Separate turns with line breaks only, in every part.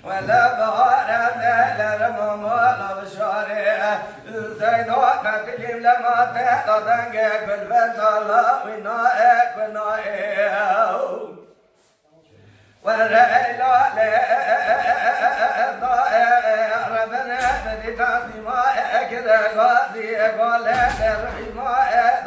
ولا بغارة لرمما بشارع زيدات تكلم لما تحتضنك كل بنت الله ونائك ونائك والرئيلة ربنا بدي تعصيمائك رغازي قولك الرحيمائك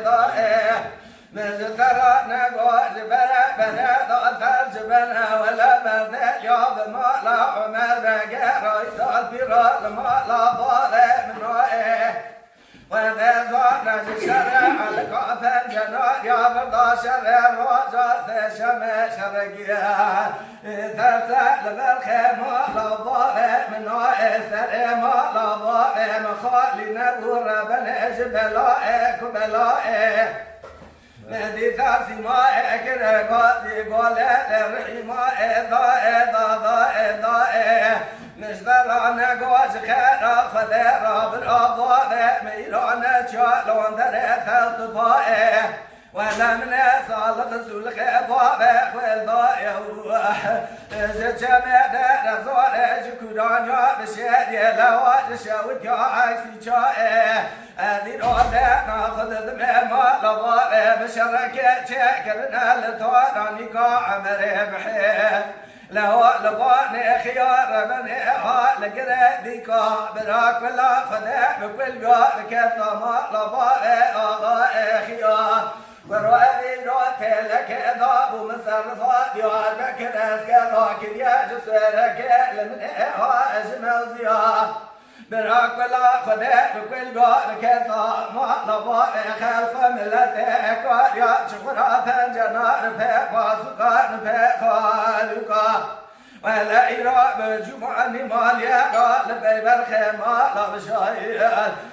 ضائع من ترى نقول بلا ضغط جبنا ولا مرد يوم ما لا عمر بقى رئيس البراد ما لا ضارع من رائع وإذا زعنا الشرع الكافر جنات يا برضا شرع الوجه شمع شرقيا ترسل بالخير ما لا ضارع من رائع سرع ما لا ضارع مخالي نبور بن جبلائك وبلائك مهدي تاسي مائك رقاتي قولة لرحي مائك ضائع مشترانا قواج خيرا خذيرا بالأضواء ميرانا شالون دري خلط طائع ولا من صالح سول خيبابك والضائع جمع دار زورج كورانيا بشيدي لواج شاوت يا عايسي شائع هذه الأولى ناخذ ذمة لضائع بشركة شكرنا لطوراني قاعمر بحيل لو لباني خيار من لقريبك براك ولا خذا بكل قار كذا ما لباني خيار ورأي روتي لك ضاب ومصرفات يا بكر اسكراك يا جسرك لمن اجمل زياد براك ولا خذا بكل قار كذا ما لباني خلف ملتك يا شفرات جنار فيك وسكان فيك ولا إيراب جمعني ماليا قال بيبر خيمة بشاير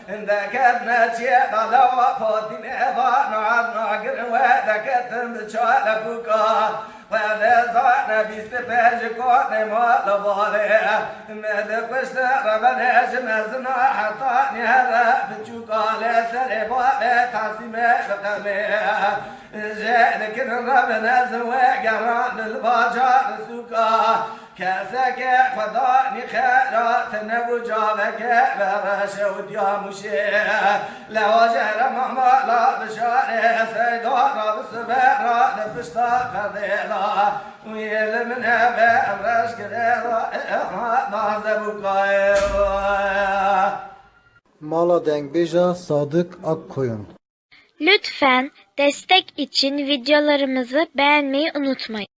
عندك ابنتي على وفاتي نعاد ناقر ودك تنبشال بوكا ولا زعنا بيستفاج كوني ما لبالي مدك وشنا ربنا جمزنا حطاني هذا بتشوكا لسري بابي تعصيمي بقمي جاء لكن ربنا زواج قران الباجار سوكا كاسك خذاني خيرات نبو جابك برشود يا مشي لو جرى مهما لا بشاري سيدورا بالسبيرا نبشتا قديلا ويل من هبه برش قديلا نازبوكا
Mala Dengbeja Sadık Akkoyun.
Lütfen destek için videolarımızı beğenmeyi unutmayın.